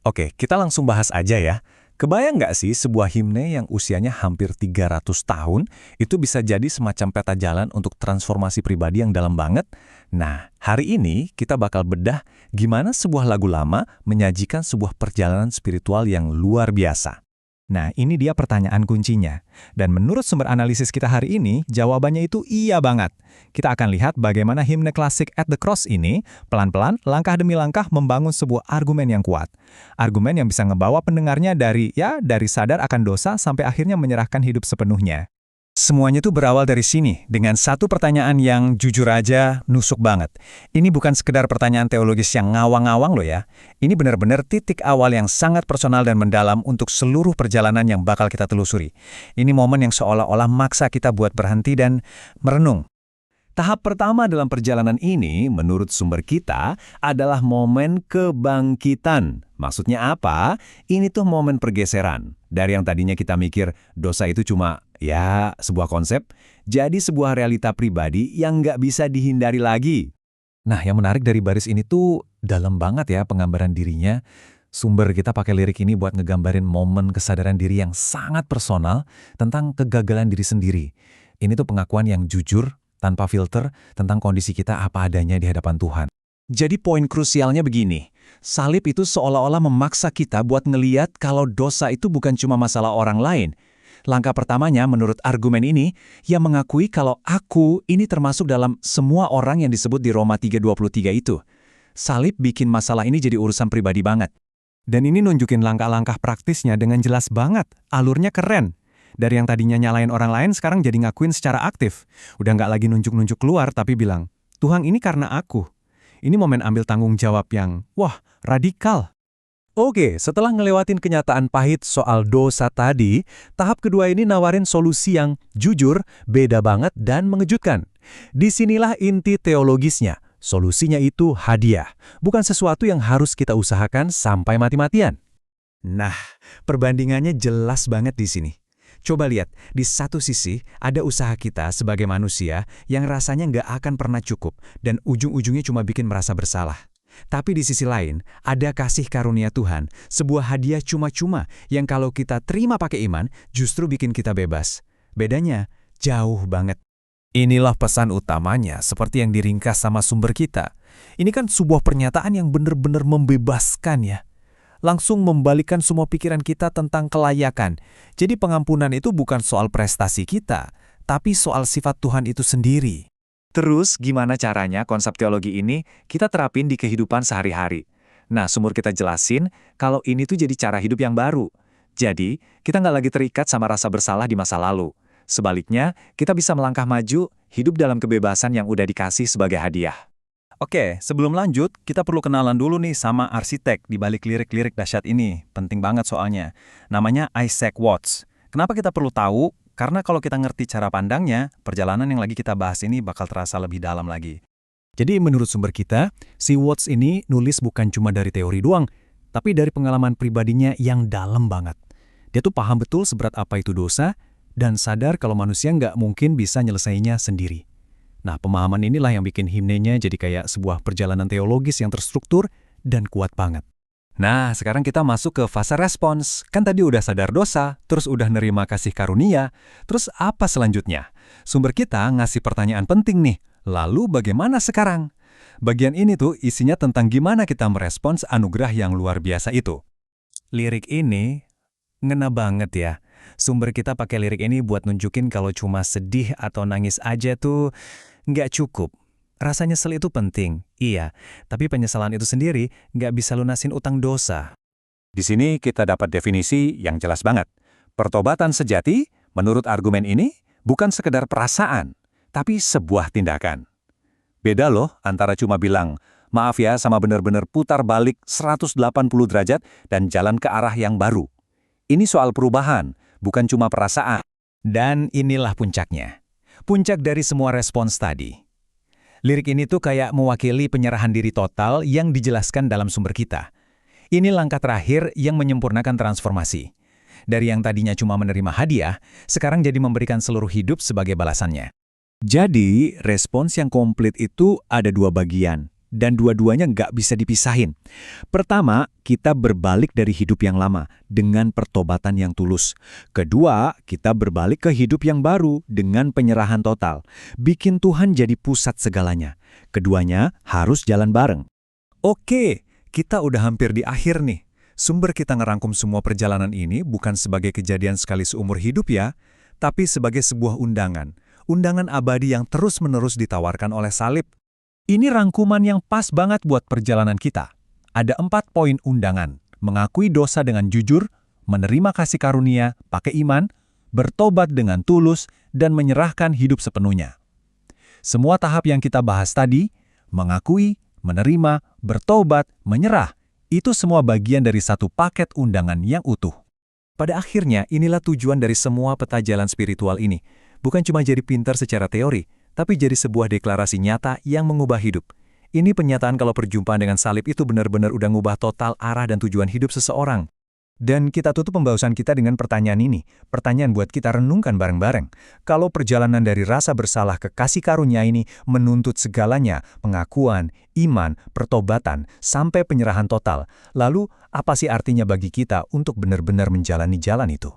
Oke, kita langsung bahas aja ya. Kebayang nggak sih sebuah himne yang usianya hampir 300 tahun itu bisa jadi semacam peta jalan untuk transformasi pribadi yang dalam banget? Nah, hari ini kita bakal bedah gimana sebuah lagu lama menyajikan sebuah perjalanan spiritual yang luar biasa. Nah, ini dia pertanyaan kuncinya. Dan menurut sumber analisis kita hari ini, jawabannya itu iya banget. Kita akan lihat bagaimana himne klasik At the Cross ini, pelan-pelan, langkah demi langkah membangun sebuah argumen yang kuat. Argumen yang bisa ngebawa pendengarnya dari sadar akan dosa sampai akhirnya menyerahkan hidup sepenuhnya. Semuanya tuh berawal dari sini, dengan satu pertanyaan yang jujur aja nusuk banget. Ini bukan sekedar pertanyaan teologis yang ngawang-ngawang loh ya. Ini benar-benar titik awal yang sangat personal dan mendalam untuk seluruh perjalanan yang bakal kita telusuri. Ini momen yang seolah-olah maksa kita buat berhenti dan merenung. Tahap pertama dalam perjalanan ini, menurut sumber kita, adalah momen kebangkitan. Maksudnya apa? Ini tuh momen pergeseran. Dari yang tadinya kita mikir dosa itu cuma, sebuah konsep, jadi sebuah realita pribadi yang nggak bisa dihindari lagi. Nah, yang menarik dari baris ini tuh dalam banget ya penggambaran dirinya. Sumber kita pakai lirik ini buat ngegambarin momen kesadaran diri yang sangat personal tentang kegagalan diri sendiri. Ini tuh pengakuan yang jujur, tanpa filter, tentang kondisi kita apa adanya di hadapan Tuhan. Jadi poin krusialnya begini, salib itu seolah-olah memaksa kita buat ngeliat kalau dosa itu bukan cuma masalah orang lain. Langkah pertamanya menurut argumen ini, ia mengakui kalau aku ini termasuk dalam semua orang yang disebut di Roma 3:23 itu. Salib bikin masalah ini jadi urusan pribadi banget. Dan ini nunjukin langkah-langkah praktisnya dengan jelas banget, alurnya keren. Dari yang tadinya nyalain orang lain, sekarang jadi ngakuin secara aktif. Udah nggak lagi nunjuk-nunjuk keluar, tapi bilang, Tuhan ini karena aku. Ini momen ambil tanggung jawab yang, radikal. Oke, setelah ngelewatin kenyataan pahit soal dosa tadi, tahap kedua ini nawarin solusi yang jujur, beda banget, dan mengejutkan. Disinilah inti teologisnya. Solusinya itu hadiah, bukan sesuatu yang harus kita usahakan sampai mati-matian. Nah, perbandingannya jelas banget di sini. Coba lihat, di satu sisi ada usaha kita sebagai manusia yang rasanya nggak akan pernah cukup dan ujung-ujungnya cuma bikin merasa bersalah. Tapi di sisi lain, ada kasih karunia Tuhan, sebuah hadiah cuma-cuma yang kalau kita terima pakai iman, justru bikin kita bebas. Bedanya jauh banget. Inilah pesan utamanya, seperti yang diringkas sama sumber kita. Ini kan sebuah pernyataan yang benar-benar membebaskan ya. Langsung membalikkan semua pikiran kita tentang kelayakan. Jadi pengampunan itu bukan soal prestasi kita, tapi soal sifat Tuhan itu sendiri. Terus gimana caranya konsep teologi ini kita terapin di kehidupan sehari-hari? Nah, sumber kita jelasin kalau ini tuh jadi cara hidup yang baru. Jadi, kita nggak lagi terikat sama rasa bersalah di masa lalu. Sebaliknya, kita bisa melangkah maju, hidup dalam kebebasan yang udah dikasih sebagai hadiah. Oke, sebelum lanjut, kita perlu kenalan dulu nih sama arsitek di balik lirik-lirik dahsyat ini. Penting banget soalnya. Namanya Isaac Watts. Kenapa kita perlu tahu? Karena kalau kita ngerti cara pandangnya, perjalanan yang lagi kita bahas ini bakal terasa lebih dalam lagi. Jadi menurut sumber kita, si Watts ini nulis bukan cuma dari teori doang, tapi dari pengalaman pribadinya yang dalam banget. Dia tuh paham betul seberat apa itu dosa, dan sadar kalau manusia nggak mungkin bisa nyelesainya sendiri. Nah, pemahaman inilah yang bikin himnenya jadi kayak sebuah perjalanan teologis yang terstruktur dan kuat banget. Nah, sekarang kita masuk ke fase respons. Kan tadi udah sadar dosa, terus udah nerima kasih karunia. Terus apa selanjutnya? Sumber kita ngasih pertanyaan penting nih. Lalu bagaimana sekarang? Bagian ini tuh isinya tentang gimana kita merespons anugerah yang luar biasa itu. Lirik ini ngena banget ya. Sumber kita pakai lirik ini buat nunjukin kalau cuma sedih atau nangis aja tuh nggak cukup. Rasa nyesel itu penting, iya. Tapi penyesalan itu sendiri nggak bisa lunasin utang dosa. Di sini kita dapat definisi yang jelas banget. Pertobatan sejati, menurut argumen ini, bukan sekedar perasaan, tapi sebuah tindakan. Beda loh antara cuma bilang, maaf ya sama benar-benar putar balik 180 derajat dan jalan ke arah yang baru. Ini soal perubahan, bukan cuma perasaan. Dan inilah puncaknya. Puncak dari semua respons tadi. Lirik ini tuh kayak mewakili penyerahan diri total yang dijelaskan dalam sumber kita. Ini langkah terakhir yang menyempurnakan transformasi. Dari yang tadinya cuma menerima hadiah, sekarang jadi memberikan seluruh hidup sebagai balasannya. Jadi, respons yang komplit itu ada dua bagian. dan dua-duanya nggak bisa dipisahin. Pertama, kita berbalik dari hidup yang lama dengan pertobatan yang tulus. Kedua, kita berbalik ke hidup yang baru dengan penyerahan total. Bikin Tuhan jadi pusat segalanya. Keduanya harus jalan bareng. Oke, kita udah hampir di akhir nih. Sumber kita ngerangkum semua perjalanan ini bukan sebagai kejadian sekali seumur hidup ya, tapi sebagai sebuah undangan. Undangan abadi yang terus-menerus ditawarkan oleh salib. Ini rangkuman yang pas banget buat perjalanan kita. Ada 4 poin undangan: mengakui dosa dengan jujur, menerima kasih karunia, pakai iman, bertobat dengan tulus, dan menyerahkan hidup sepenuhnya. Semua tahap yang kita bahas tadi, mengakui, menerima, bertobat, menyerah, itu semua bagian dari satu paket undangan yang utuh. Pada akhirnya, inilah tujuan dari semua peta jalan spiritual ini. Bukan cuma jadi pintar secara teori, tapi jadi sebuah deklarasi nyata yang mengubah hidup. Ini penyataan kalau perjumpaan dengan salib itu benar-benar udah ngubah total arah dan tujuan hidup seseorang. Dan kita tutup pembahasan kita dengan pertanyaan ini. Pertanyaan buat kita renungkan bareng-bareng. Kalau perjalanan dari rasa bersalah ke kasih karunia ini menuntut segalanya, pengakuan, iman, pertobatan, sampai penyerahan total, lalu apa sih artinya bagi kita untuk benar-benar menjalani jalan itu?